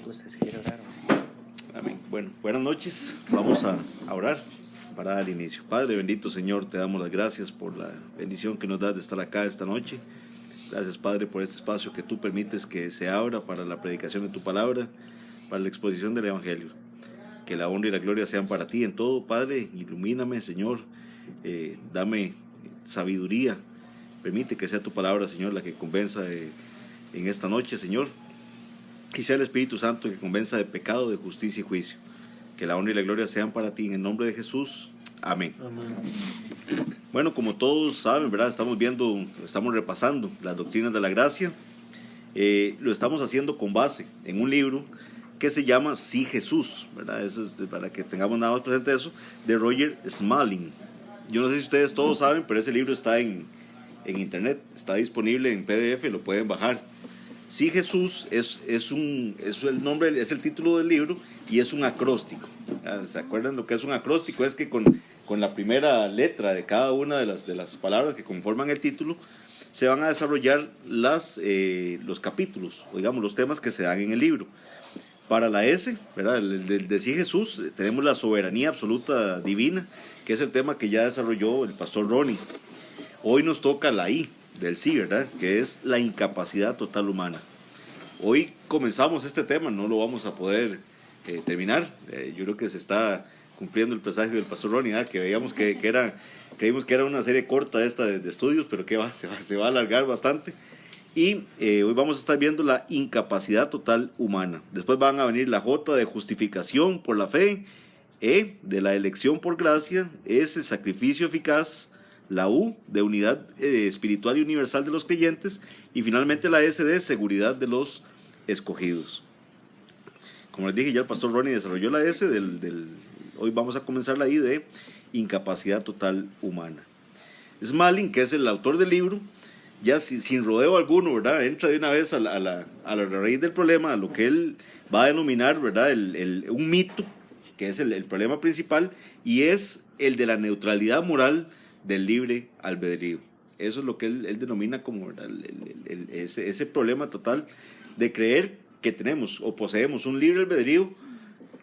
gusta, si quiere orar. Amén. Bueno, buenas noches. Vamos a orar para dar inicio. Padre bendito Señor, te damos las gracias por la bendición que nos das de estar acá esta noche. Gracias, Padre, por este espacio que tú permites que se abra para la predicación de tu palabra, para la exposición del Evangelio. Que la honra y la gloria sean para ti en todo, Padre. Ilumíname, Señor. Dame sabiduría. Permite que sea tu palabra, Señor, la que convenza en esta noche, Señor. Y sea el Espíritu Santo que convenza de pecado, de justicia y juicio. Que la honra y la gloria sean para ti en el nombre de Jesús. Amén. Amén. Bueno, como todos saben, ¿verdad? Estamos repasando las doctrinas de la gracia. Lo estamos haciendo con base en un libro que se llama Sí Jesús, ¿verdad? Eso es para que tengamos nada más presente eso, de Roger Smalling. Yo no sé si ustedes todos saben, pero ese libro está en internet, está disponible en PDF, lo pueden bajar. Sí Jesús es el nombre, es el título del libro y es un acróstico. ¿Se acuerdan lo que es un acróstico? Es que con la primera letra de cada una de las palabras que conforman el título se van a desarrollar los capítulos, o digamos los temas que se dan en el libro. Para la S, ¿verdad? El de Sí Jesús, tenemos la soberanía absoluta divina, que es el tema que ya desarrolló el pastor Ronnie. Hoy nos toca la I del sí, ¿verdad? Que es la incapacidad total humana. Hoy comenzamos este tema, no lo vamos a poder terminar. Yo creo que se está cumpliendo el presagio del pastor Ronnie, ¿verdad? Que veíamos creímos que era una serie corta esta de estudios, pero que se va a alargar bastante. Y hoy vamos a estar viendo la incapacidad total humana. Después van a venir la J de justificación por la fe, E de la elección por gracia, S sacrificio eficaz, la U de unidad espiritual y universal de los creyentes, y finalmente la S de seguridad de los escogidos. Como les dije, ya el pastor Ronnie desarrolló la S hoy vamos a comenzar la I de incapacidad total humana. Smalling, que es el autor del libro, ya sin rodeo alguno, ¿verdad? Entra de una vez a la raíz del problema, a lo que él va a denominar, ¿verdad? Un mito, que es el problema principal, y es el de la neutralidad moral del libre albedrío. Eso es lo que él denomina como, ¿verdad? Ese problema total de creer que tenemos o poseemos un libre albedrío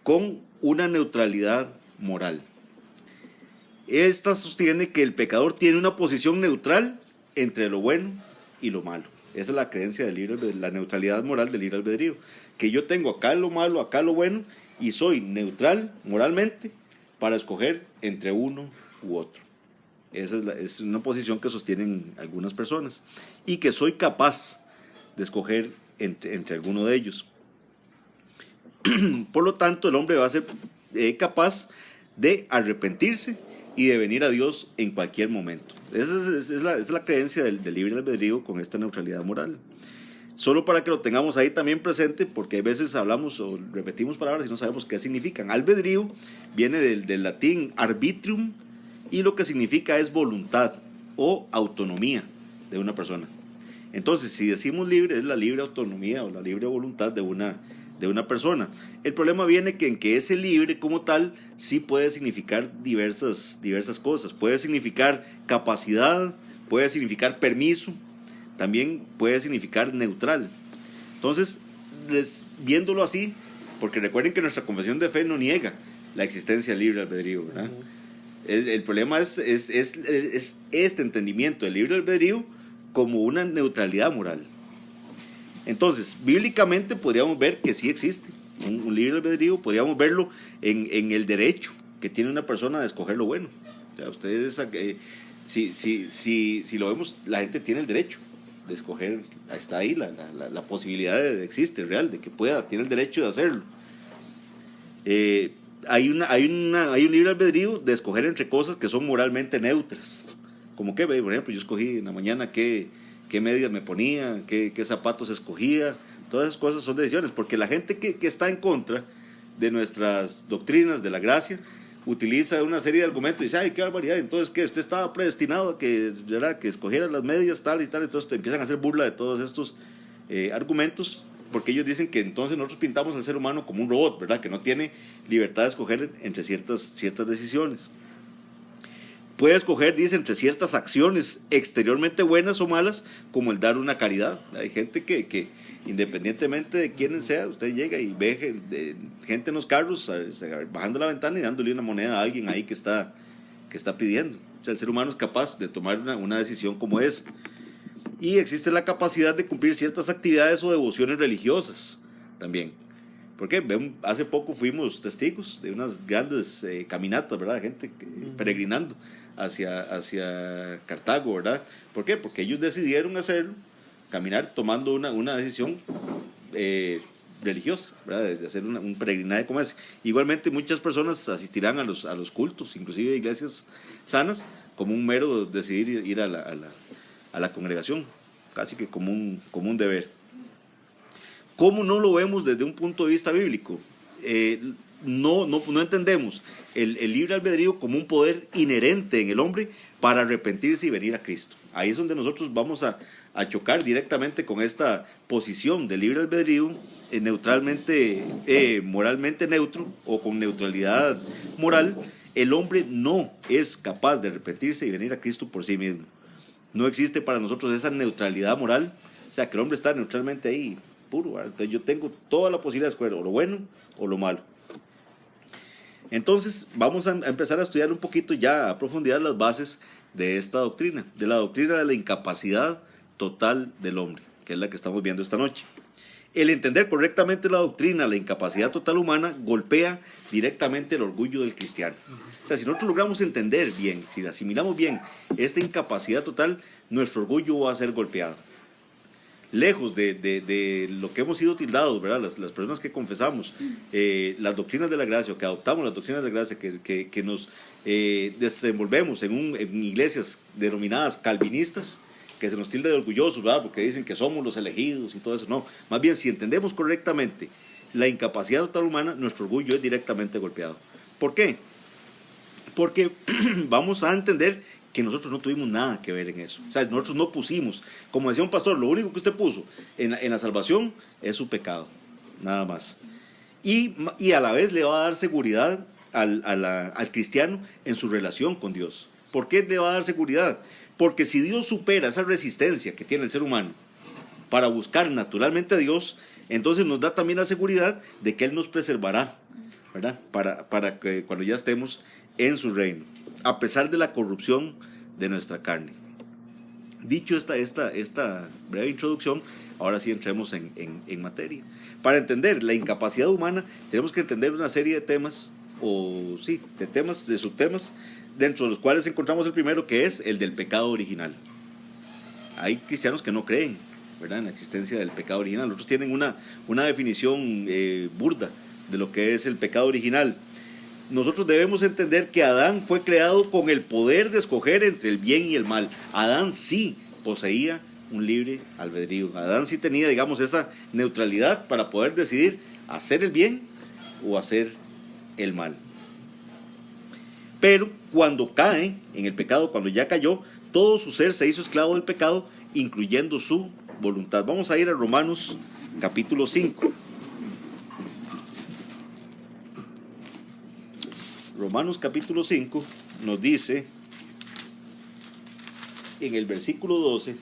con una neutralidad moral. Esta sostiene que el pecador tiene una posición neutral entre lo bueno y lo malo. Esa es la creencia de la neutralidad moral del libre albedrío. Que yo tengo acá lo malo, acá lo bueno, y soy neutral moralmente para escoger entre uno u otro. Esa es una posición que sostienen algunas personas. Y que soy capaz de escoger entre alguno de ellos. Por lo tanto, el hombre va a ser capaz de arrepentirse y de venir a Dios en cualquier momento. Esa es la creencia del libre albedrío con esta neutralidad moral. Solo para que lo tengamos ahí también presente, porque a veces hablamos o repetimos palabras y no sabemos qué significan. Albedrío viene del latín arbitrium, y lo que significa es voluntad o autonomía de una persona. Entonces, si decimos libre, es la libre autonomía o la libre voluntad de una persona. El problema viene en que ese libre como tal sí puede significar diversas cosas. Puede significar capacidad, puede significar permiso, también puede significar neutral. Entonces, viéndolo así, porque recuerden que nuestra confesión de fe no niega la existencia del libre albedrío, ¿verdad? El problema es este entendimiento del libre albedrío como una neutralidad moral. Entonces, bíblicamente podríamos ver que sí existe un libre albedrío, podríamos verlo en el derecho que tiene una persona de escoger lo bueno. O sea, ustedes, si lo vemos, la gente tiene el derecho de escoger, está ahí, la posibilidad existe real, de que tiene el derecho de hacerlo. Hay un libre albedrío de escoger entre cosas que son moralmente neutras. Como que, por ejemplo, yo escogí en la mañana qué medias me ponía, qué zapatos escogía. Todas esas cosas son decisiones, porque la gente que está en contra de nuestras doctrinas de la gracia utiliza una serie de argumentos y dice, ay, qué barbaridad, entonces que usted estaba predestinado a que escogiera las medias tal y tal. Entonces te empiezan a hacer burla de todos estos argumentos, porque ellos dicen que entonces nosotros pintamos al ser humano como un robot, ¿verdad? Que no tiene libertad de escoger entre ciertas decisiones. Puede escoger, dice, entre ciertas acciones exteriormente buenas o malas, como el dar una caridad. Hay gente que independientemente de quién sea, usted llega y ve gente en los carros bajando la ventana y dándole una moneda a alguien ahí que está pidiendo. O sea, el ser humano es capaz de tomar una decisión como esa. Y existe la capacidad de cumplir ciertas actividades o devociones religiosas también. Porque hace poco fuimos testigos de unas grandes caminatas, ¿verdad? Gente peregrinando hacia Cartago, ¿verdad? ¿Por qué? Porque ellos decidieron hacerlo, caminar tomando una decisión religiosa, ¿verdad? De hacer un peregrinaje como ese. Igualmente muchas personas asistirán a los cultos, inclusive de iglesias sanas, como un mero decidir ir a la congregación, casi que como un deber. ¿Cómo no lo vemos desde un punto de vista bíblico? No entendemos el libre albedrío como un poder inherente en el hombre para arrepentirse y venir a Cristo. Ahí es donde nosotros vamos a chocar directamente con esta posición de libre albedrío moralmente neutro o con neutralidad moral. El hombre no es capaz de arrepentirse y venir a Cristo por sí mismo. No existe para nosotros esa neutralidad moral, o sea, que el hombre está neutralmente ahí, puro, ¿verdad? Entonces yo tengo toda la posibilidad de escoger o lo bueno o lo malo. Entonces vamos a empezar a estudiar un poquito ya a profundidad las bases de esta doctrina, de la doctrina de la incapacidad total del hombre, que es la que estamos viendo esta noche. El entender correctamente la doctrina, la incapacidad total humana, golpea directamente el orgullo del cristiano. O sea, si nosotros logramos entender bien, si asimilamos bien esta incapacidad total, nuestro orgullo va a ser golpeado. Lejos de lo que hemos sido tildados, ¿verdad? Las personas que confesamos las doctrinas de la gracia, o que adoptamos las doctrinas de la gracia, que nos desenvolvemos en iglesias denominadas calvinistas, que se nos tilda de orgullosos, ¿verdad? Porque dicen que somos los elegidos y todo eso. No, más bien, si entendemos correctamente la incapacidad total humana, nuestro orgullo es directamente golpeado. ¿Por qué? Porque vamos a entender que nosotros no tuvimos nada que ver en eso. O sea, nosotros no pusimos, como decía un pastor, lo único que usted puso en la salvación es su pecado, nada más. Y a la vez le va a dar seguridad al cristiano en su relación con Dios. ¿Por qué le va a dar seguridad? Porque si Dios supera esa resistencia que tiene el ser humano para buscar naturalmente a Dios, entonces nos da también la seguridad de que Él nos preservará, ¿verdad? Para que cuando ya estemos en su reino, a pesar de la corrupción de nuestra carne. Dicho esta breve introducción, ahora sí entremos en materia. Para entender la incapacidad humana, tenemos que entender una serie de temas, de subtemas, dentro de los cuales encontramos el primero, que es el del pecado original. Hay cristianos que no creen, ¿verdad?, en la existencia del pecado original. Otros tienen una definición burda de lo que es el pecado original. Nosotros debemos entender que Adán fue creado con el poder de escoger entre el bien y el mal. Adán sí poseía un libre albedrío. Adán sí tenía, digamos, esa neutralidad para poder decidir hacer el bien o hacer el mal. Pero cuando cae en el pecado, cuando ya cayó, todo su ser se hizo esclavo del pecado, incluyendo su voluntad. Vamos a ir a Romanos capítulo 5. Romanos capítulo 5 nos dice en el versículo 12: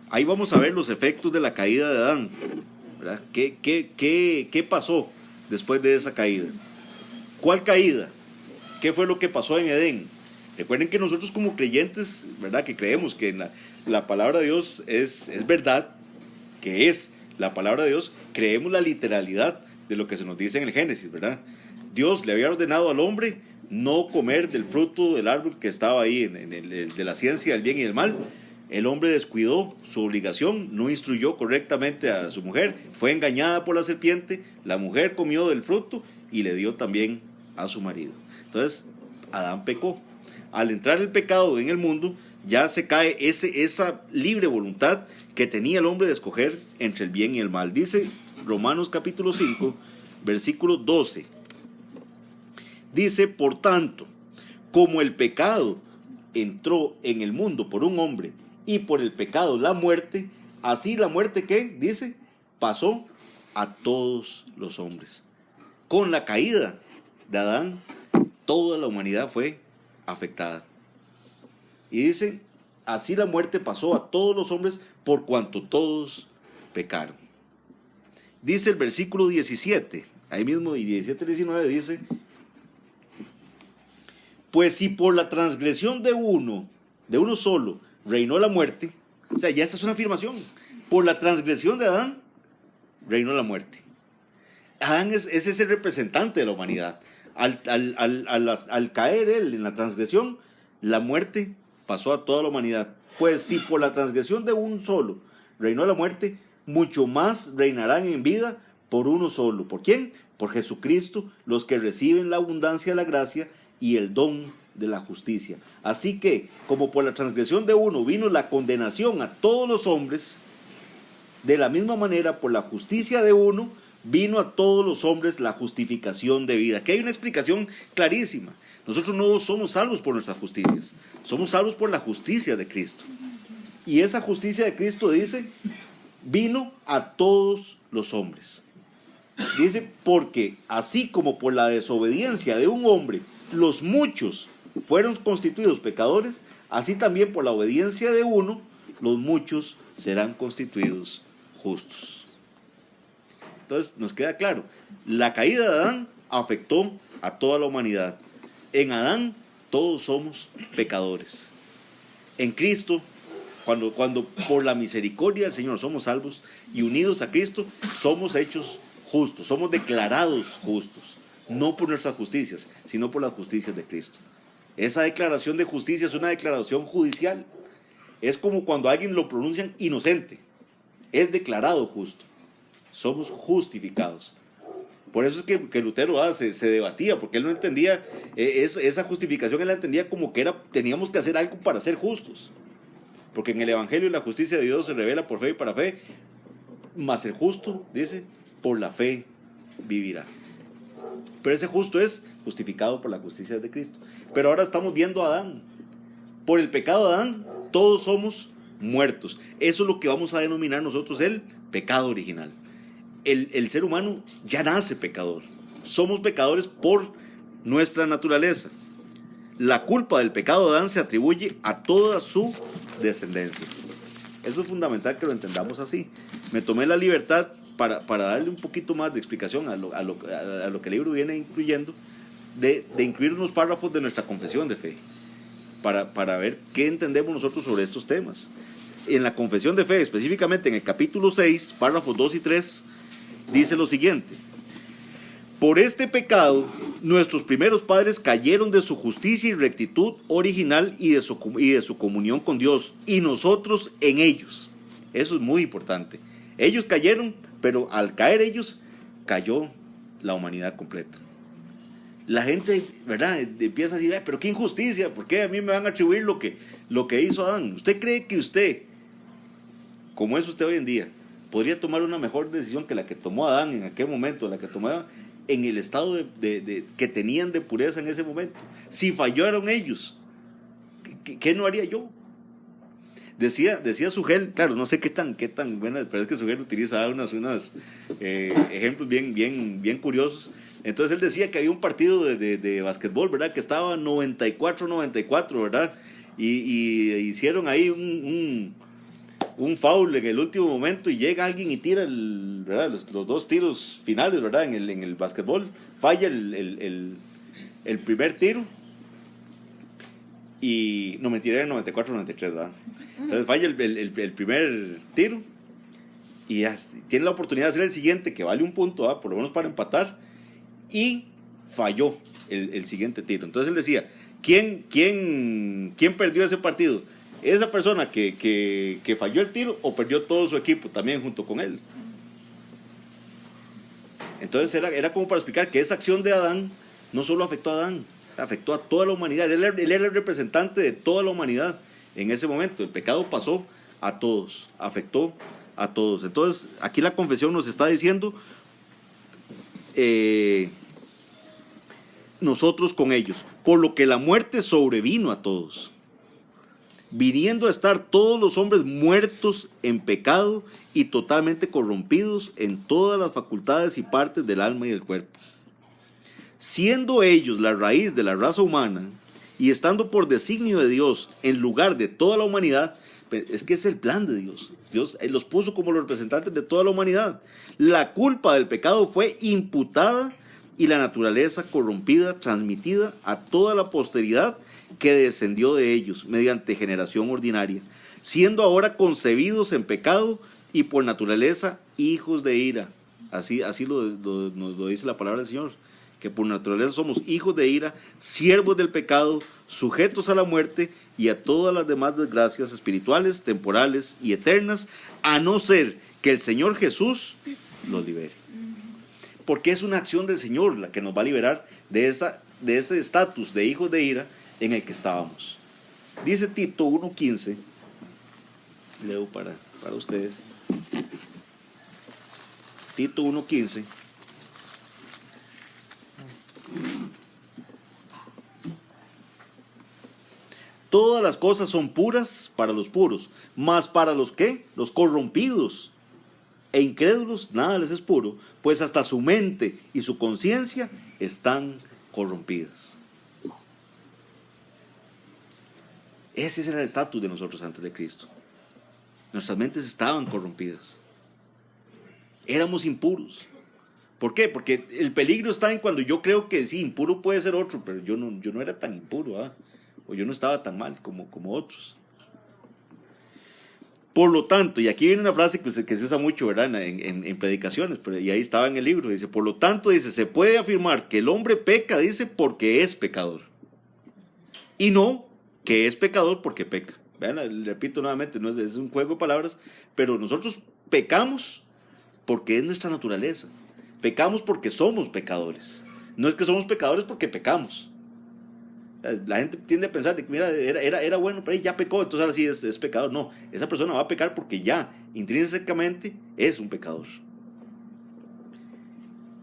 ahí vamos a ver los efectos de la caída de Adán, ¿verdad? ¿Qué pasó después de esa caída? ¿Cuál caída? ¿Qué fue lo que pasó en Edén? Recuerden que nosotros como creyentes, ¿verdad?, que creemos que la palabra de Dios es verdad, que es la palabra de Dios, creemos la literalidad de lo que se nos dice en el Génesis, ¿verdad? Dios le había ordenado al hombre no comer del fruto del árbol que estaba ahí, de la ciencia del bien y del mal. El hombre descuidó su obligación, no instruyó correctamente a su mujer, fue engañada por la serpiente, la mujer comió del fruto y le dio también a su marido. Entonces, Adán pecó. Al entrar el pecado en el mundo, ya se cae esa libre voluntad que tenía el hombre de escoger entre el bien y el mal. Dice Romanos capítulo 5, versículo 12. Dice: por tanto, como el pecado entró en el mundo por un hombre, y por el pecado la muerte, así la muerte, ¿qué? Dice, pasó a todos los hombres. Con la caída de Adán, toda la humanidad fue afectada. Y dice, así la muerte pasó a todos los hombres por cuanto todos pecaron. Dice el versículo 17, ahí mismo, y 17-19 dice, pues si por la transgresión de uno solo, reinó la muerte, o sea, ya esta es una afirmación, por la transgresión de Adán, reinó la muerte. Adán es ese representante de la humanidad. Al caer él en la transgresión, la muerte pasó a toda la humanidad. Pues si por la transgresión de un solo reinó la muerte, mucho más reinarán en vida por uno solo. ¿Por quién? Por Jesucristo, los que reciben la abundancia de la gracia y el don de la justicia. Así que, como por la transgresión de uno vino la condenación a todos los hombres, de la misma manera, por la justicia de uno, vino a todos los hombres la justificación de vida. Aquí hay una explicación clarísima. Nosotros no somos salvos por nuestras justicias, somos salvos por la justicia de Cristo. Y esa justicia de Cristo dice, vino a todos los hombres. Dice, porque así como por la desobediencia de un hombre, los muchos fueron constituidos pecadores, así también por la obediencia de uno, los muchos serán constituidos justos. Entonces nos queda claro, la caída de Adán afectó a toda la humanidad. En Adán todos somos pecadores. En Cristo, cuando por la misericordia del Señor somos salvos y unidos a Cristo, somos hechos justos, somos declarados justos, no por nuestras justicias, sino por las justicias de Cristo. Esa declaración de justicia es una declaración judicial. Es como cuando a alguien lo pronuncian inocente, es declarado justo. Somos justificados. Por eso es que Lutero se debatía, porque él no entendía esa justificación, él la entendía como que teníamos que hacer algo para ser justos. Porque en el Evangelio la justicia de Dios se revela por fe y para fe, mas el justo, dice, por la fe vivirá. Pero ese justo es justificado por la justicia de Cristo. Pero ahora estamos viendo a Adán. Por el pecado de Adán, todos somos muertos. Eso es lo que vamos a denominar nosotros el pecado original. El ser humano ya nace pecador. Somos pecadores por nuestra naturaleza. La culpa del pecado de Adán se atribuye a toda su descendencia. Eso es fundamental que lo entendamos así. Me tomé la libertad para darle un poquito más de explicación a lo que el libro viene incluyendo, de incluir unos párrafos de nuestra confesión de fe, para ver qué entendemos nosotros sobre estos temas. En la confesión de fe, específicamente en el capítulo 6, párrafos 2 y 3, dice lo siguiente: por este pecado, nuestros primeros padres cayeron de su justicia y rectitud original y de su comunión con Dios, y nosotros en ellos. Eso es muy importante. Ellos cayeron, pero al caer ellos, cayó la humanidad completa. La gente, ¿verdad?, empieza a decir, pero qué injusticia, ¿por qué a mí me van a atribuir lo que hizo Adán? ¿Usted cree que usted, como es usted hoy en día, podría tomar una mejor decisión que la que tomó Adán en aquel momento, la que tomaba en el estado que tenían de pureza en ese momento? Si fallaron ellos, ¿qué no haría yo? Decía Sugel, claro, no sé qué tan buena, pero es que Sugel utiliza unos ejemplos bien curiosos. Entonces él decía que había un partido de básquetbol, ¿verdad?, que estaba 94-94, ¿verdad? Y hicieron ahí un foul en el último momento y llega alguien y tira ¿verdad?, los dos tiros finales, ¿verdad?, en el básquetbol. Falla el primer tiro. Y no, mentira, era 94-93, ¿verdad? Entonces falla el primer tiro y tiene la oportunidad de hacer el siguiente, que vale un punto, ¿verdad?, por lo menos para empatar, y falló el siguiente tiro. Entonces él decía, ¿quién perdió ese partido? ¿Esa persona que falló el tiro o perdió todo su equipo también junto con él? Entonces era como para explicar que esa acción de Adán no solo afectó a Adán, afectó a toda la humanidad. Él era el representante de toda la humanidad en ese momento. El pecado pasó a todos, afectó a todos. Entonces aquí la confesión nos está diciendo, nosotros con ellos, por lo que la muerte sobrevino a todos. viniendo a estar todos los hombres muertos en pecado y totalmente corrompidos en todas las facultades y partes del alma y del cuerpo. Siendo ellos la raíz de la raza humana y estando por designio de Dios en lugar de toda la humanidad, es que es el plan de Dios. Dios los puso como los representantes de toda la humanidad. La culpa del pecado fue imputada y la naturaleza corrompida transmitida a toda la posteridad que descendió de ellos mediante generación ordinaria, siendo ahora concebidos en pecado y por naturaleza hijos de ira. Así nos lo dice la palabra del Señor, que por naturaleza somos hijos de ira, siervos del pecado, sujetos a la muerte y a todas las demás desgracias espirituales, temporales y eternas, a no ser que el Señor Jesús los libere. Porque es una acción del Señor la que nos va a liberar de ese estatus de hijos de ira en el que estábamos. Dice Tito 1:15, leo para ustedes. Tito 1:15. Todas las cosas son puras para los puros, mas para los ¿qué? Los corrompidos e incrédulos nada les es puro, pues hasta su mente y su conciencia están corrompidas. Ese era el estatus de nosotros antes de Cristo. Nuestras mentes estaban corrompidas. Éramos impuros. ¿Por qué? Porque el peligro está en cuando yo creo que sí, impuro puede ser otro, pero yo no era tan impuro, ¿ah? O yo no estaba tan mal como otros. Por lo tanto, y aquí viene una frase que se usa mucho, ¿verdad? En predicaciones, y ahí estaba en el libro, dice, por lo tanto, dice, se puede afirmar que el hombre peca, dice, porque es pecador. Y no que es pecador porque peca. Vean, repito nuevamente, no es un juego de palabras, pero nosotros pecamos porque es nuestra naturaleza. Pecamos porque somos pecadores. No es que somos pecadores porque pecamos. La gente tiende a pensar que mira, era bueno, pero ya pecó, entonces ahora sí es pecador. No, esa persona va a pecar porque ya intrínsecamente es un pecador.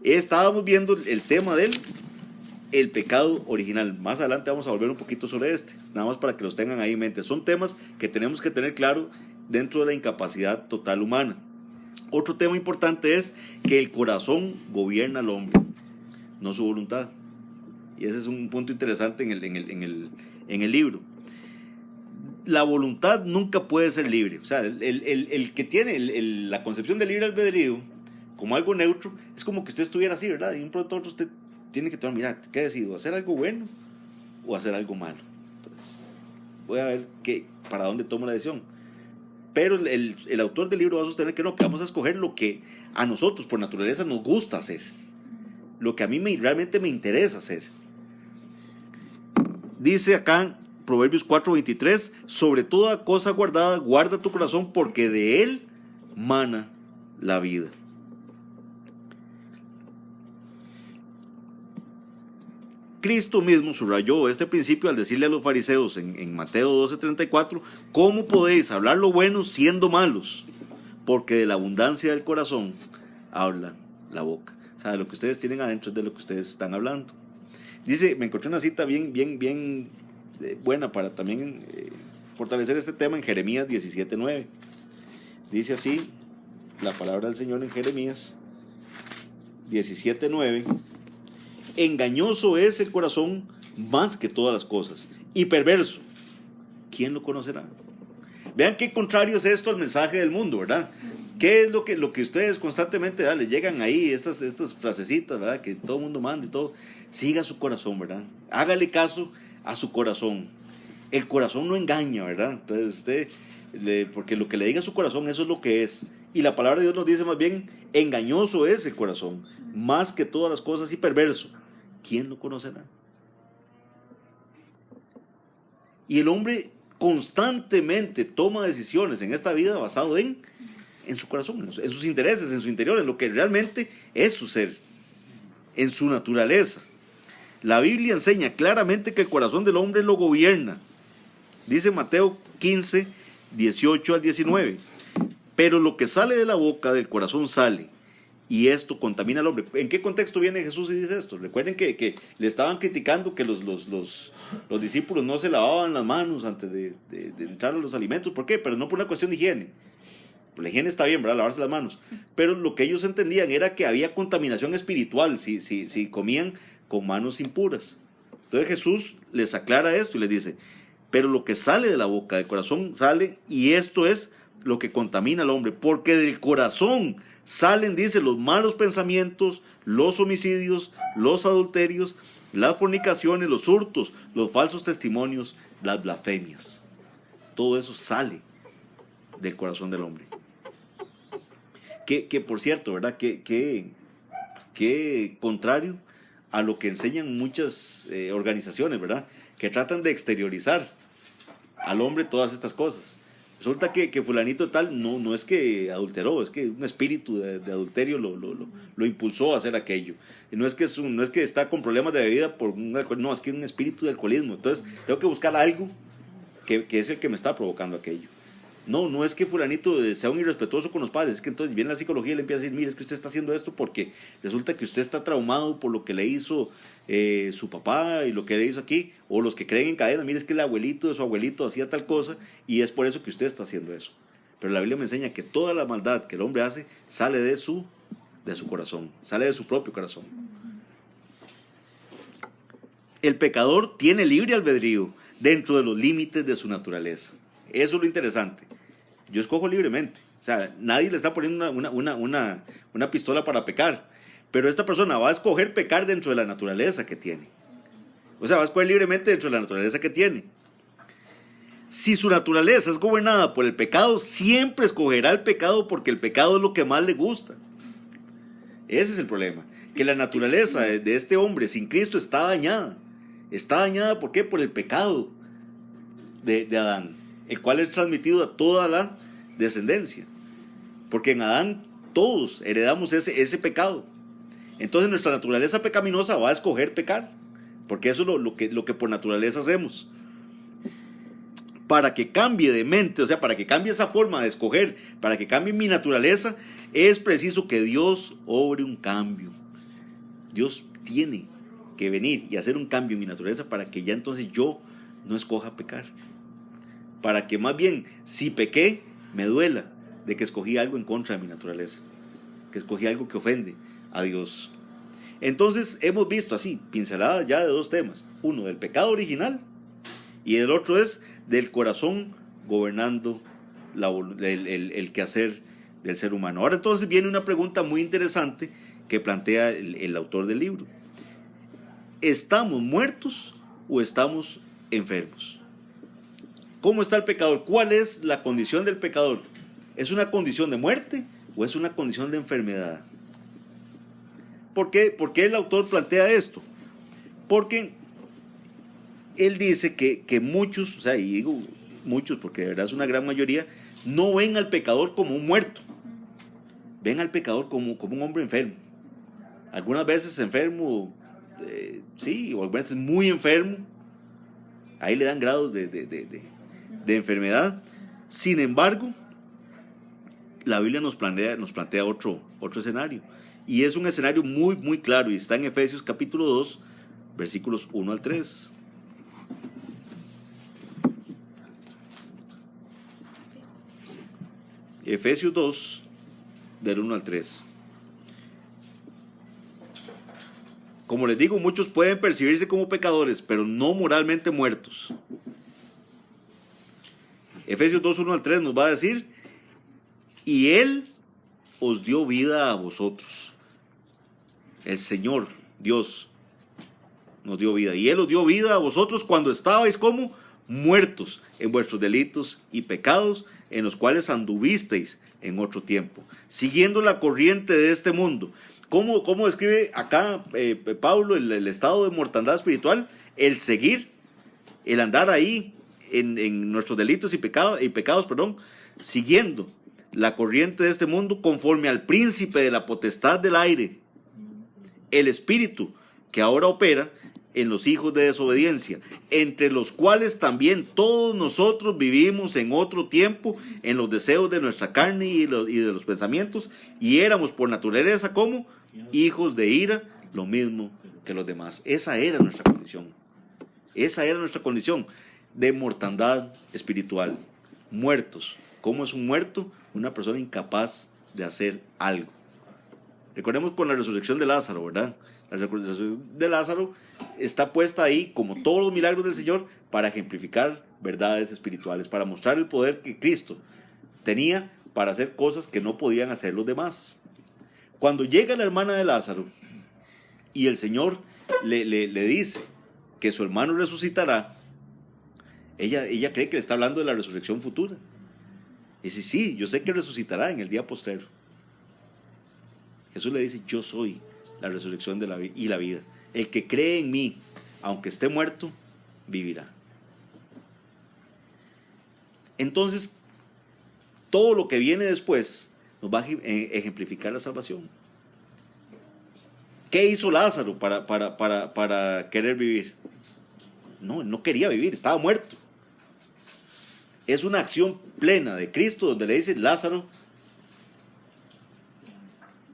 Estábamos viendo el tema del pecado original. Más adelante vamos a volver un poquito sobre nada más para que los tengan ahí en mente. Son temas que tenemos que tener claro dentro de la incapacidad total humana. Otro tema importante es que el corazón gobierna al hombre, no su voluntad. Y ese es un punto interesante en el libro. La voluntad nunca puede ser libre. O sea, el que tiene la concepción de libre albedrío como algo neutro, es como que usted estuviera así, ¿verdad? Y un pronto a otro usted tiene que tomar, mira, ¿qué decido? ¿Hacer algo bueno o hacer algo malo? Entonces, voy a ver para dónde tomo la decisión. Pero el autor del libro va a sostener que no, que vamos a escoger lo que a nosotros por naturaleza nos gusta hacer. Lo que a mí realmente me interesa hacer. Dice acá, Proverbios 4:23, sobre toda cosa guardada, guarda tu corazón, porque de él mana la vida. Cristo mismo subrayó este principio al decirle a los fariseos en Mateo 12:34, ¿cómo podéis hablar lo bueno siendo malos? Porque de la abundancia del corazón habla la boca. O sea, lo que ustedes tienen adentro es de lo que ustedes están hablando. Dice, me encontré una cita bien buena para también fortalecer este tema en Jeremías 17:9. Dice así la palabra del Señor en Jeremías 17:9. Engañoso es el corazón más que todas las cosas y perverso. ¿Quién lo conocerá? Vean qué contrario es esto al mensaje del mundo, ¿verdad? ¿Qué es lo que ustedes constantemente les llegan ahí, estas frasecitas, ¿verdad? Que todo el mundo manda y todo. Siga su corazón, ¿verdad? Hágale caso a su corazón. El corazón no engaña, ¿verdad? Entonces porque lo que le diga a su corazón, eso es lo que es. Y la palabra de Dios nos dice más bien, engañoso es el corazón, más que todas las cosas y perverso. ¿Quién lo conocerá? Y el hombre constantemente toma decisiones en esta vida basado en su corazón, en sus intereses, en su interior, en lo que realmente es su ser, en su naturaleza. La Biblia enseña claramente que el corazón del hombre lo gobierna. Dice Mateo 15:18 al 19. Pero lo que sale de la boca del corazón sale, y esto contamina al hombre. ¿En qué contexto viene Jesús y dice esto? Recuerden que le estaban criticando que los discípulos no se lavaban las manos antes de entrar a los alimentos. ¿Por qué? Pero no por una cuestión de higiene. La higiene está bien, ¿verdad? Lavarse las manos. Pero lo que ellos entendían era que había contaminación espiritual si comían con manos impuras. Entonces Jesús les aclara esto y les dice, pero lo que sale de la boca, del corazón sale, y esto es lo que contamina al hombre, porque del corazón salen, dice, los malos pensamientos, los homicidios, los adulterios, las fornicaciones, los hurtos, los falsos testimonios, las blasfemias. Todo eso sale del corazón del hombre. Que por cierto, ¿verdad? Que contrario a lo que enseñan muchas organizaciones, ¿verdad? Que tratan de exteriorizar al hombre todas estas cosas. Resulta que fulanito tal no es que adulteró, es que un espíritu de adulterio lo impulsó a hacer aquello. Y no es que está con problemas de bebida no, es que un espíritu de alcoholismo. Entonces tengo que buscar algo que es el que me está provocando aquello. No es que fulanito sea un irrespetuoso con los padres, es que entonces viene la psicología y le empieza a decir, mire, es que usted está haciendo esto porque resulta que usted está traumado por lo que le hizo su papá y lo que le hizo aquí, o los que creen en cadena, mire, es que el abuelito de su abuelito hacía tal cosa y es por eso que usted está haciendo eso. Pero la Biblia me enseña que toda la maldad que el hombre hace sale de su corazón, sale de su propio corazón. El pecador tiene libre albedrío dentro de los límites de su naturaleza. Eso es lo interesante. Yo escojo libremente. O sea, nadie le está poniendo una pistola para pecar. Pero esta persona va a escoger pecar dentro de la naturaleza que tiene. O sea, va a escoger libremente dentro de la naturaleza que tiene. Si su naturaleza es gobernada por el pecado, siempre escogerá el pecado porque el pecado es lo que más le gusta. Ese es el problema. Que la naturaleza de este hombre sin Cristo está dañada. Está dañada, ¿por qué? Por el pecado de Adán, el cual es transmitido a toda la descendencia. Porque en Adán todos heredamos ese pecado. Entonces nuestra naturaleza pecaminosa va a escoger pecar, porque eso es lo que por naturaleza hacemos. Para que cambie de mente, o sea, para que cambie esa forma de escoger, para que cambie mi naturaleza, es preciso que Dios obre un cambio. Dios tiene que venir y hacer un cambio en mi naturaleza para que ya entonces yo no escoja pecar. Para que más bien, si pequé, me duela de que escogí algo en contra de mi naturaleza, que escogí algo que ofende a Dios. Entonces hemos visto así, pinceladas ya de dos temas. Uno del pecado original y el otro es del corazón gobernando el quehacer del ser humano. Ahora entonces viene una pregunta muy interesante que plantea el autor del libro. ¿Estamos muertos o estamos enfermos? ¿Cómo está el pecador? ¿Cuál es la condición del pecador? ¿Es una condición de muerte o es una condición de enfermedad? ¿Por qué el autor plantea esto? Porque él dice que muchos, o sea, y digo muchos porque de verdad es una gran mayoría, no ven al pecador como un muerto. Ven al pecador como un hombre enfermo. Algunas veces enfermo, sí, o algunas veces muy enfermo. Ahí le dan grados de enfermedad. Sin embargo, la Biblia nos plantea otro escenario. Y es un escenario muy, muy claro. Y está en Efesios capítulo 2, versículos 1 al 3. Efesios 2, del 1 al 3. Como les digo, muchos pueden percibirse como pecadores, pero no moralmente muertos. Efesios 2, 1 al 3 nos va a decir: y Él os dio vida a vosotros. El Señor, Dios, nos dio vida. Y Él os dio vida a vosotros cuando estabais como muertos en vuestros delitos y pecados, en los cuales anduvisteis en otro tiempo, siguiendo la corriente de este mundo. ¿Cómo describe acá Pablo el estado de mortandad espiritual? El seguir, el andar ahí en nuestros delitos y pecados, siguiendo la corriente de este mundo, conforme al príncipe de la potestad del aire, el espíritu que ahora opera en los hijos de desobediencia, entre los cuales también todos nosotros vivimos en otro tiempo, en los deseos de nuestra carne y de los pensamientos, y éramos por naturaleza como hijos de ira, lo mismo que los demás. Esa era nuestra condición. Esa era nuestra condición de mortandad espiritual. Muertos. ¿Cómo es un muerto? Una persona incapaz de hacer algo. Recordemos con la resurrección de Lázaro, ¿verdad? La resurrección de Lázaro está puesta ahí, como todos los milagros del Señor, para ejemplificar verdades espirituales, para mostrar el poder que Cristo tenía para hacer cosas que no podían hacer los demás. Cuando llega la hermana de Lázaro y el Señor le dice que su hermano resucitará, ella cree que le está hablando de la resurrección futura. Y dice, sí, yo sé que resucitará en el día postrero. Jesús le dice, yo soy la resurrección y la vida. El que cree en mí, aunque esté muerto, vivirá. Entonces, todo lo que viene después nos va a ejemplificar la salvación. ¿Qué hizo Lázaro para querer vivir? No quería vivir, estaba muerto. Es una acción plena de Cristo donde le dice, Lázaro,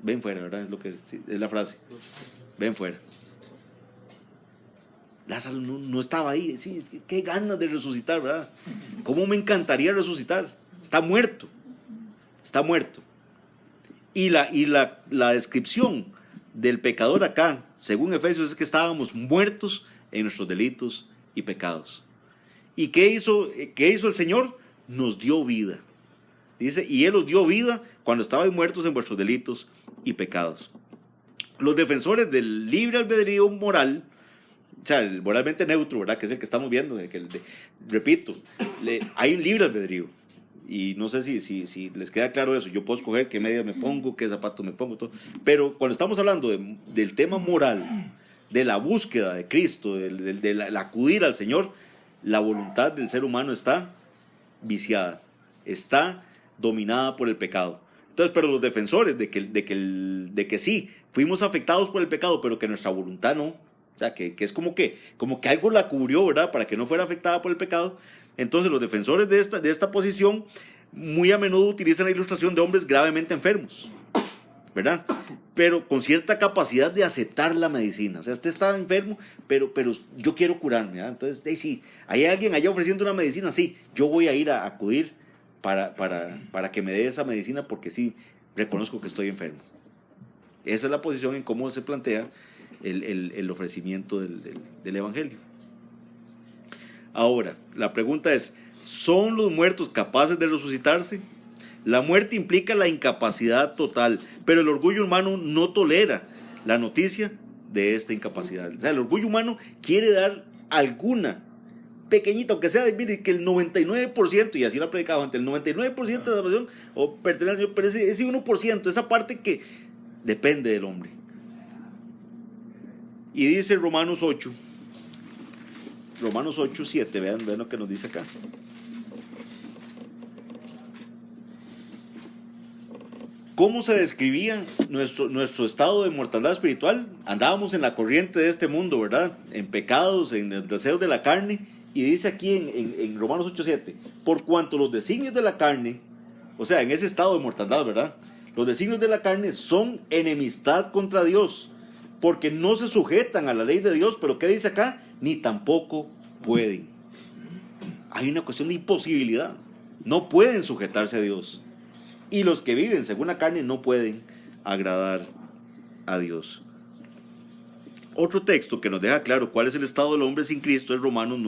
ven fuera, ¿verdad? Es la frase. Ven fuera. Lázaro no estaba ahí. Sí, qué ganas de resucitar, ¿verdad? ¿Cómo me encantaría resucitar? Está muerto. Está muerto. Y la descripción del pecador acá, según Efesios, es que estábamos muertos en nuestros delitos y pecados. ¿Y qué hizo el Señor? Nos dio vida. Dice, y Él os dio vida cuando estabais muertos en vuestros delitos y pecados. Los defensores del libre albedrío moral, o sea, el moralmente neutro, ¿verdad? Que es el que estamos viendo. Repito, hay un libre albedrío. Y no sé si les queda claro eso. Yo puedo escoger qué medias me pongo, qué zapatos me pongo, todo. Pero cuando estamos hablando del tema moral, de la búsqueda de Cristo, del acudir al Señor, la voluntad del ser humano está viciada, está dominada por el pecado. Entonces, pero los defensores de que sí, fuimos afectados por el pecado, pero que nuestra voluntad no, o sea, que es como que algo la cubrió, ¿verdad? Para que no fuera afectada por el pecado. Entonces, los defensores de esta posición muy a menudo utilizan la ilustración de hombres gravemente enfermos, ¿verdad? Pero con cierta capacidad de aceptar la medicina. O sea, usted está enfermo, pero yo quiero curarme, ¿verdad? Entonces, sí, hay alguien allá ofreciendo una medicina, sí, yo voy a ir a acudir para que me dé esa medicina porque sí, reconozco que estoy enfermo. Esa es la posición en cómo se plantea el ofrecimiento del Evangelio. Ahora, la pregunta es, ¿son los muertos capaces de resucitarse? La muerte implica la incapacidad total, pero el orgullo humano no tolera la noticia de esta incapacidad. O sea, el orgullo humano quiere dar alguna pequeñita, aunque sea, mire, que el 99%, y así lo ha predicado antes, el 99% de la salvación o pertenece al Señor, pero ese 1%, esa parte que depende del hombre. Y dice Romanos 8, 7, vean lo que nos dice acá. ¿Cómo se describía nuestro estado de mortandad espiritual? Andábamos en la corriente de este mundo, ¿verdad? En pecados, en los deseos de la carne. Y dice aquí en Romanos 8:7, por cuanto los designios de la carne, o sea, en ese estado de mortandad, ¿verdad? Los designios de la carne son enemistad contra Dios, porque no se sujetan a la ley de Dios, pero ¿qué dice acá? Ni tampoco pueden. Hay una cuestión de imposibilidad. No pueden sujetarse a Dios. Y los que viven según la carne no pueden agradar a Dios. Otro texto que nos deja claro cuál es el estado del hombre sin Cristo es Romanos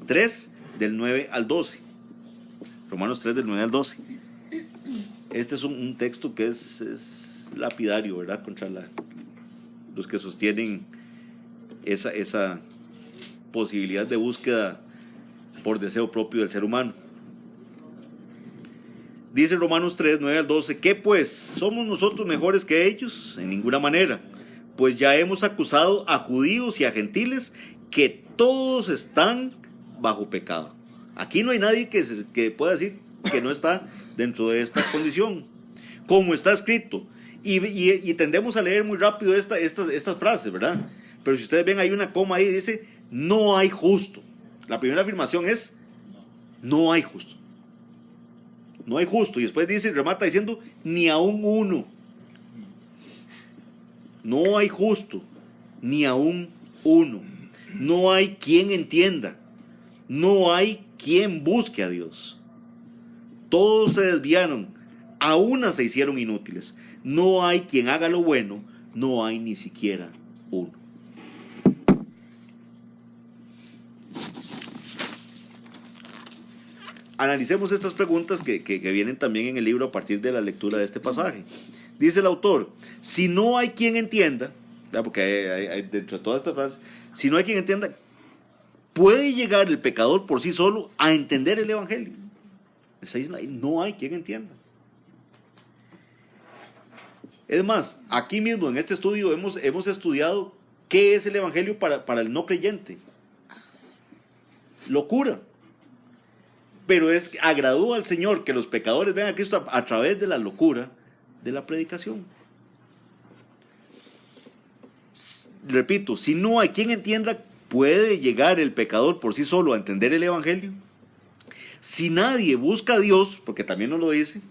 3, del 9 al 12. Romanos 3, del 9 al 12. Este es un texto que es lapidario, ¿verdad? Contra los que sostienen esa posibilidad de búsqueda por deseo propio del ser humano. Dice Romanos 3, 9 al 12, ¿qué pues? ¿Somos nosotros mejores que ellos? En ninguna manera. Pues ya hemos acusado a judíos y a gentiles que todos están bajo pecado. Aquí no hay nadie que pueda decir que no está dentro de esta condición. Como está escrito. Y tendemos a leer muy rápido estas frases, ¿verdad? Pero si ustedes ven, hay una coma ahí, dice, no hay justo. La primera afirmación es, no hay justo. No hay justo. Y después dice, remata diciendo, ni aún uno. No hay justo, ni aún uno. No hay quien entienda. No hay quien busque a Dios. Todos se desviaron, a una se hicieron inútiles. No hay quien haga lo bueno, no hay ni siquiera uno. Analicemos estas preguntas que vienen también en el libro a partir de la lectura de este pasaje. Dice el autor, si no hay quien entienda, porque hay dentro de todas estas frases, si no hay quien entienda, ¿puede llegar el pecador por sí solo a entender el evangelio? Me está diciendo, no hay quien entienda. Es más, aquí mismo en este estudio hemos estudiado qué es el evangelio para el no creyente. Locura. Pero es agradó al Señor que los pecadores vean a Cristo a través de la locura de la predicación. Repito, si no hay quien entienda, ¿puede llegar el pecador por sí solo a entender el evangelio? Si nadie busca a Dios, porque también nos lo dice,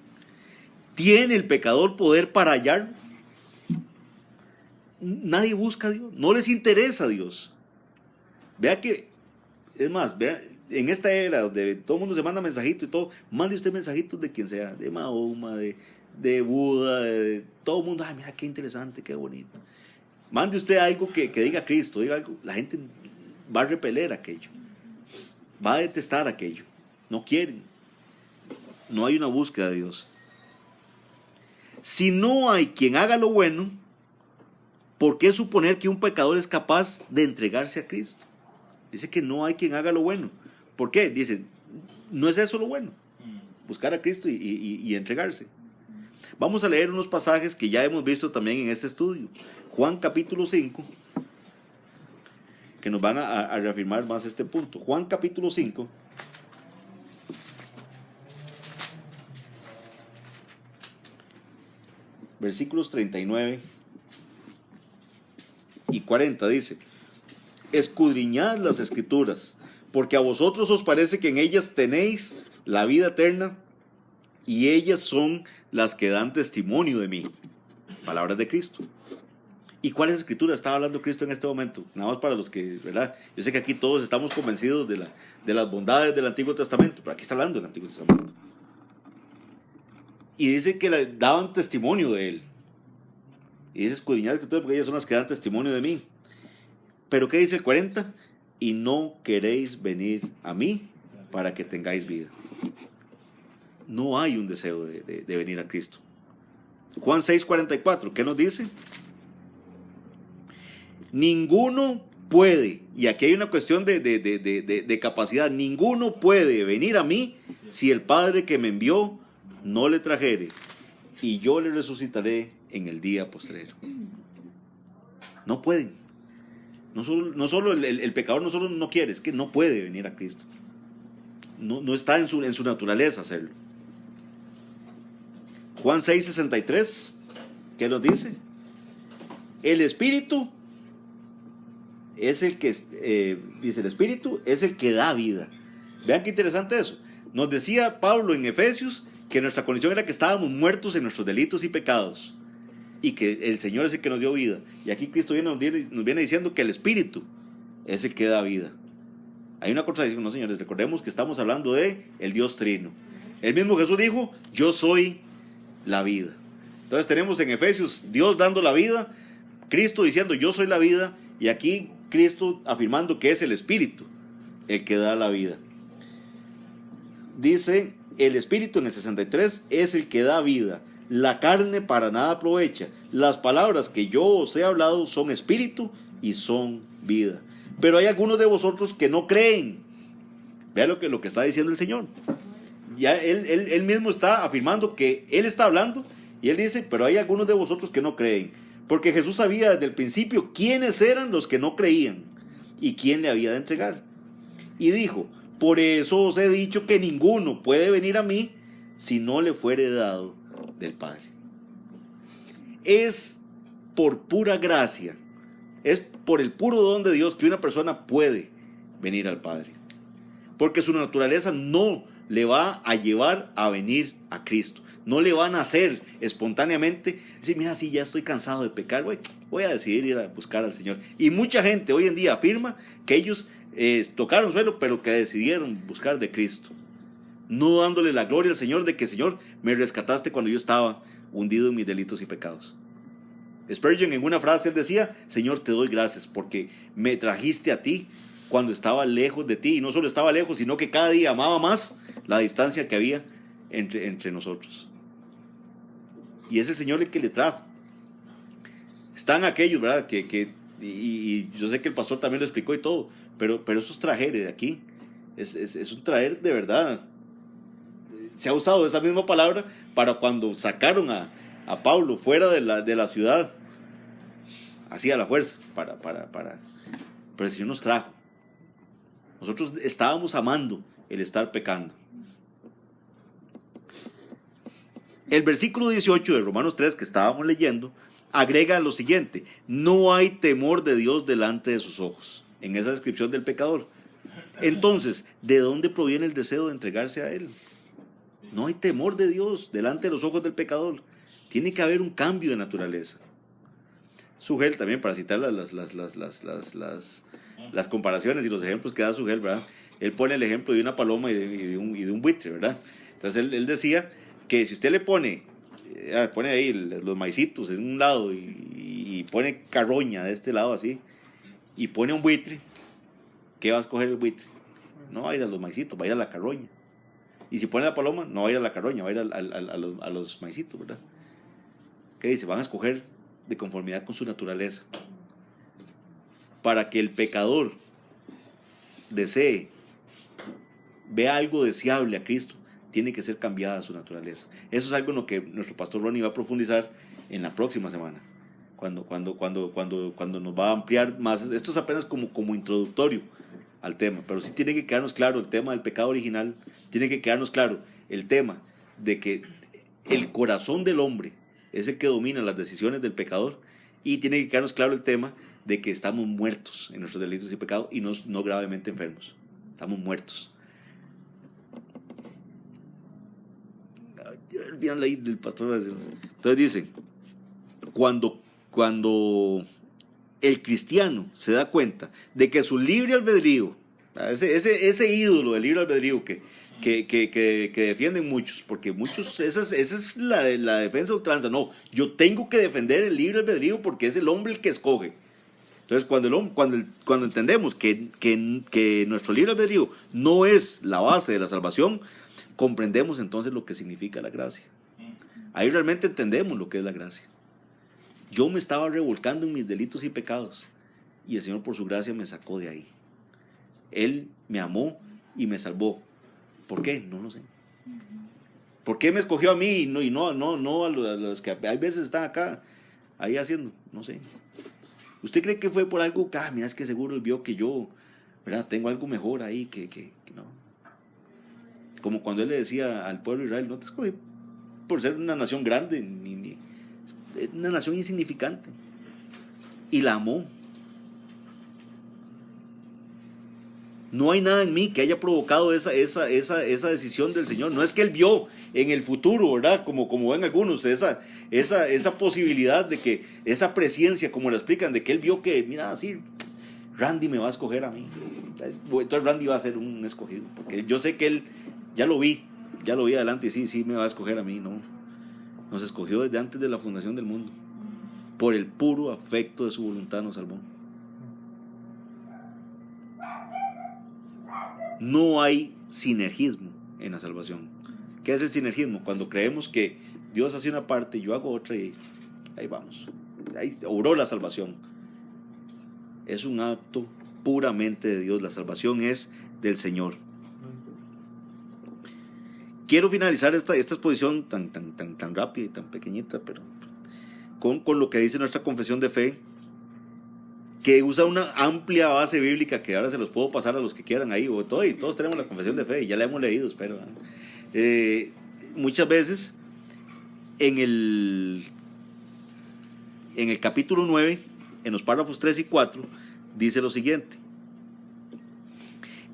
¿tiene el pecador poder para hallarlo? Nadie busca a Dios, no les interesa a Dios. Vea que, es más, vea, en esta era donde todo el mundo se manda mensajitos y todo, mande usted mensajitos de quien sea, de Mahoma, de Buda, de todo el mundo. Ay, mira qué interesante, qué bonito. Mande usted algo que diga Cristo, diga algo, la gente va a repeler aquello, va a detestar aquello, no quieren, no hay una búsqueda de Dios. Si no hay quien haga lo bueno, ¿por qué suponer que un pecador es capaz de entregarse a Cristo? Dice que no hay quien haga lo bueno. ¿Por qué? Dice, no es eso lo bueno, buscar a Cristo y entregarse. Vamos a leer unos pasajes que ya hemos visto también en este estudio. Juan capítulo 5, que nos van a reafirmar más este punto. Juan capítulo 5, versículos 39 y 40 dice, escudriñad las escrituras, porque a vosotros os parece que en ellas tenéis la vida eterna, y ellas son las que dan testimonio de mí. Palabras de Cristo. ¿Y cuáles escrituras estaba hablando Cristo en este momento? Nada más para los que, ¿verdad? Yo sé que aquí todos estamos convencidos de las bondades del Antiguo Testamento, pero aquí está hablando del Antiguo Testamento. Y dice que daban testimonio de él. Y dice escudriñad las escrituras porque ellas son las que dan testimonio de mí. Pero ¿qué dice el 40? Y no queréis venir a mí para que tengáis vida. No hay un deseo de venir a Cristo. Juan 6:44, ¿qué nos dice? Ninguno puede, y aquí hay una cuestión de capacidad, ninguno puede venir a mí si el Padre que me envió no le trajere, y yo le resucitaré en el día postrero. No pueden. No solo el pecador no solo no quiere, es que no puede venir a Cristo. No está en su naturaleza hacerlo. Juan 6:63, ¿qué nos dice? El Espíritu es el que, dice el Espíritu, es el que da vida. Vean qué interesante eso. Nos decía Pablo en Efesios que nuestra condición era que estábamos muertos en nuestros delitos y pecados, y que el Señor es el que nos dio vida. Y aquí Cristo nos viene diciendo que el Espíritu es el que da vida. Hay una contradicción, no señores, recordemos que estamos hablando de el Dios Trino. El mismo Jesús dijo, yo soy la vida. Entonces tenemos en Efesios Dios dando la vida, Cristo diciendo yo soy la vida, y aquí Cristo afirmando que es el Espíritu el que da la vida. Dice el Espíritu en el 63 es el que da vida. La carne para nada aprovecha. Las palabras que yo os he hablado son espíritu y son vida. Pero hay algunos de vosotros que no creen. Vean lo que está diciendo el Señor. Ya él mismo está afirmando que Él está hablando, y Él dice, pero hay algunos de vosotros que no creen. Porque Jesús sabía desde el principio quiénes eran los que no creían y quién le había de entregar. Y dijo, por eso os he dicho que ninguno puede venir a mí si no le fuere dado del Padre. Es por pura gracia, Es por el puro don de Dios que una persona puede venir al Padre. Porque su naturaleza no le va a llevar a venir a Cristo. No le van a hacer espontáneamente decir, mira, sí, ya estoy cansado de pecar, voy a decidir ir a buscar al Señor. Y mucha gente hoy en día afirma que ellos tocaron suelo, pero que decidieron buscar de Cristo. No dándole la gloria al Señor de que, Señor, me rescataste cuando yo estaba hundido en mis delitos y pecados. Spurgeon, en una frase, él decía, Señor, te doy gracias porque me trajiste a ti cuando estaba lejos de ti. Y no solo estaba lejos, sino que cada día amaba más la distancia que había entre nosotros. Y es el Señor el que le trajo. Están aquellos, ¿verdad? Y yo sé que el pastor también lo explicó y todo, pero esos trajeres de aquí es un traer de verdad. Se ha usado esa misma palabra para cuando sacaron a Pablo fuera de la ciudad, así a la fuerza, pero el Señor nos trajo. Nosotros estábamos amando el estar pecando. El versículo 18 de Romanos 3 que estábamos leyendo agrega lo siguiente: no hay temor de Dios delante de sus ojos, en esa descripción del pecador. Entonces, ¿de dónde proviene el deseo de entregarse a Él? No hay temor de Dios delante de los ojos del pecador. Tiene que haber un cambio de naturaleza. Sugel también, para citar las comparaciones y los ejemplos que da Sugel, ¿verdad? Él pone el ejemplo de una paloma y de un buitre, ¿verdad? Entonces él decía que si usted le pone ahí los maicitos en un lado y pone carroña de este lado así, y pone un buitre, ¿qué va a escoger el buitre? No va a ir a los maicitos, va a ir a la carroña. Y si pone la paloma, no va a ir a la carroña, va a ir a los maicitos, ¿verdad? ¿Qué dice? Van a escoger de conformidad con su naturaleza. Para que el pecador desee, vea algo deseable a Cristo, tiene que ser cambiada su naturaleza. Eso es algo en lo que nuestro pastor Ronnie va a profundizar en la próxima semana, cuando nos va a ampliar más. Esto es apenas como introductorio al tema, pero sí tiene que quedarnos claro el tema del pecado original, tiene que quedarnos claro el tema de que el corazón del hombre es el que domina las decisiones del pecador, y tiene que quedarnos claro el tema de que estamos muertos en nuestros delitos y pecados y no gravemente enfermos. Estamos muertos. Al final ahí el pastor, entonces dice, cuando el cristiano se da cuenta de que su libre albedrío, ese ídolo del libre albedrío que defienden muchos, porque muchos, esa es la defensa ultranza. No, yo tengo que defender el libre albedrío porque es el hombre el que escoge. Entonces cuando entendemos que nuestro libre albedrío no es la base de la salvación, comprendemos entonces lo que significa la gracia. Ahí realmente entendemos lo que es la gracia. Yo me estaba revolcando en mis delitos y pecados, y el Señor por su gracia me sacó de ahí. Él me amó y me salvó. ¿Por qué? No lo sé. ¿Por qué me escogió a mí y no a los que hay veces están acá ahí haciendo? No sé. ¿Usted cree que fue por algo? Mira, es que seguro él vio que yo, ¿verdad?, tengo algo mejor ahí que no. Como cuando él le decía al pueblo de Israel, no te escogí por ser una nación grande, ni una nación insignificante. Y la amó. No hay nada en mí que haya provocado esa decisión del Señor. No es que Él vio en el futuro, ¿verdad? Como ven algunos, esa posibilidad de que, esa presciencia, como lo explican, de que Él vio que, mira, así, Randy me va a escoger a mí. Entonces Randy va a ser un escogido. Porque yo sé que Él, ya lo vi adelante, y sí me va a escoger a mí, ¿no? Nos escogió desde antes de la fundación del mundo. Por el puro afecto de su voluntad nos salvó. No hay sinergismo en la salvación. ¿Qué es el sinergismo? Cuando creemos que Dios hace una parte y yo hago otra, y ahí vamos. Ahí obró la salvación. Es un acto puramente de Dios. La salvación es del Señor. Quiero finalizar esta exposición tan rápida y tan pequeñita, pero con lo que dice nuestra confesión de fe, que usa una amplia base bíblica que ahora se los puedo pasar a los que quieran ahí, y todos tenemos la confesión de fe y ya la hemos leído, espero. Muchas veces en el capítulo 9 en los párrafos 3 y 4, dice lo siguiente: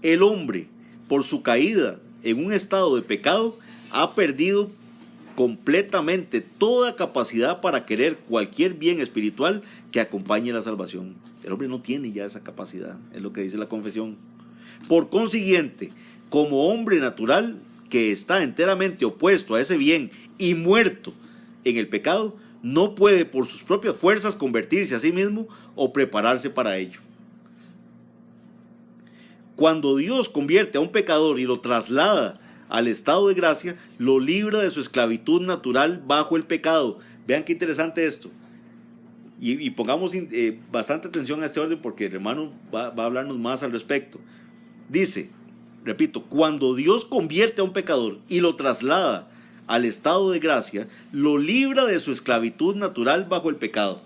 el hombre, por su caída en un estado de pecado, ha perdido completamente toda capacidad para querer cualquier bien espiritual que acompañe la salvación. El hombre no tiene ya esa capacidad, es lo que dice la confesión. Por consiguiente, como hombre natural que está enteramente opuesto a ese bien y muerto en el pecado, no puede por sus propias fuerzas convertirse a sí mismo o prepararse para ello. Cuando Dios convierte a un pecador y lo traslada al estado de gracia, lo libra de su esclavitud natural bajo el pecado. Vean qué interesante esto. Y pongamos bastante atención a este orden, porque el hermano va a hablarnos más al respecto. Dice, repito, cuando Dios convierte a un pecador y lo traslada al estado de gracia, lo libra de su esclavitud natural bajo el pecado.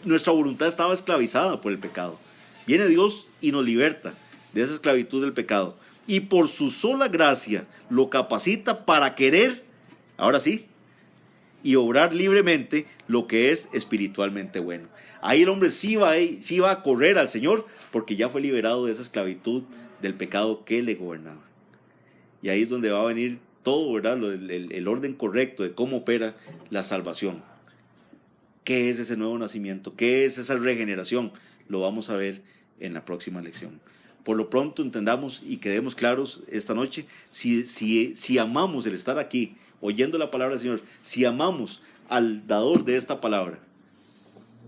Nuestra voluntad estaba esclavizada por el pecado. Viene Dios y nos liberta de esa esclavitud del pecado. Y por su sola gracia lo capacita para querer, ahora sí, y obrar libremente lo que es espiritualmente bueno. Ahí el hombre sí va a correr al Señor, porque ya fue liberado de esa esclavitud del pecado que le gobernaba. Y ahí es donde va a venir todo, ¿verdad? El orden correcto de cómo opera la salvación. ¿Qué es ese nuevo nacimiento? ¿Qué es esa regeneración? Lo vamos a ver en la próxima lección. Por lo pronto entendamos y quedemos claros esta noche, si amamos el estar aquí, oyendo la palabra del Señor, si amamos al dador de esta palabra,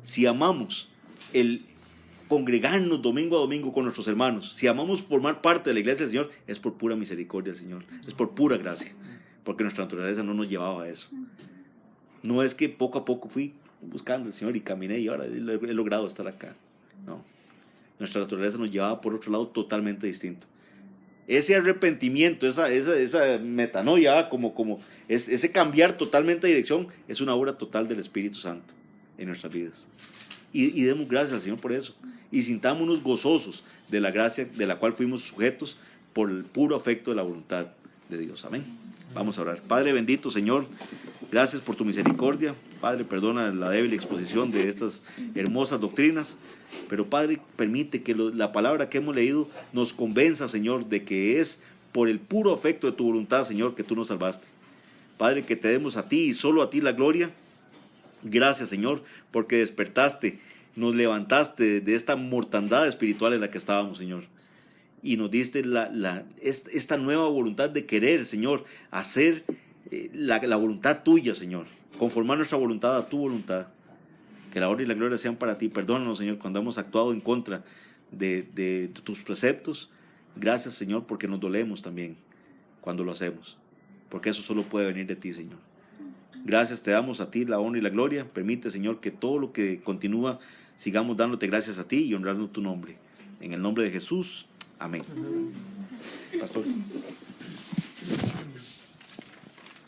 si amamos el congregarnos domingo a domingo con nuestros hermanos, si amamos formar parte de la iglesia del Señor, es por pura misericordia del Señor, es por pura gracia, porque nuestra naturaleza no nos llevaba a eso. No es que poco a poco fui buscando al Señor y caminé y ahora he logrado estar acá. No. Nuestra naturaleza nos llevaba por otro lado totalmente distinto. Ese arrepentimiento, esa metanoia, ese cambiar totalmente de dirección, es una obra total del Espíritu Santo en nuestras vidas. Y demos gracias al Señor por eso. Y sintámonos gozosos de la gracia de la cual fuimos sujetos por el puro afecto de la voluntad de Dios. Amén. Vamos a orar. Padre bendito, Señor, gracias por tu misericordia. Padre, perdona la débil exposición de estas hermosas doctrinas, pero Padre, permite que la palabra que hemos leído nos convenza, Señor, de que es por el puro afecto de tu voluntad, Señor, que tú nos salvaste. Padre, que te demos a ti y solo a ti la gloria. Gracias, Señor, porque despertaste, nos levantaste de esta mortandad espiritual en la que estábamos, Señor. Y nos diste esta nueva voluntad de querer, Señor, hacer la voluntad tuya, Señor. Conformar nuestra voluntad a tu voluntad. Que la honra y la gloria sean para ti. Perdónanos, Señor, cuando hemos actuado en contra de tus preceptos. Gracias, Señor, porque nos dolemos también cuando lo hacemos. Porque eso solo puede venir de ti, Señor. Gracias te damos a ti la honra y la gloria. Permite, Señor, que todo lo que continúa sigamos dándote gracias a ti y honrando tu nombre. En el nombre de Jesús. Amén. Pastor.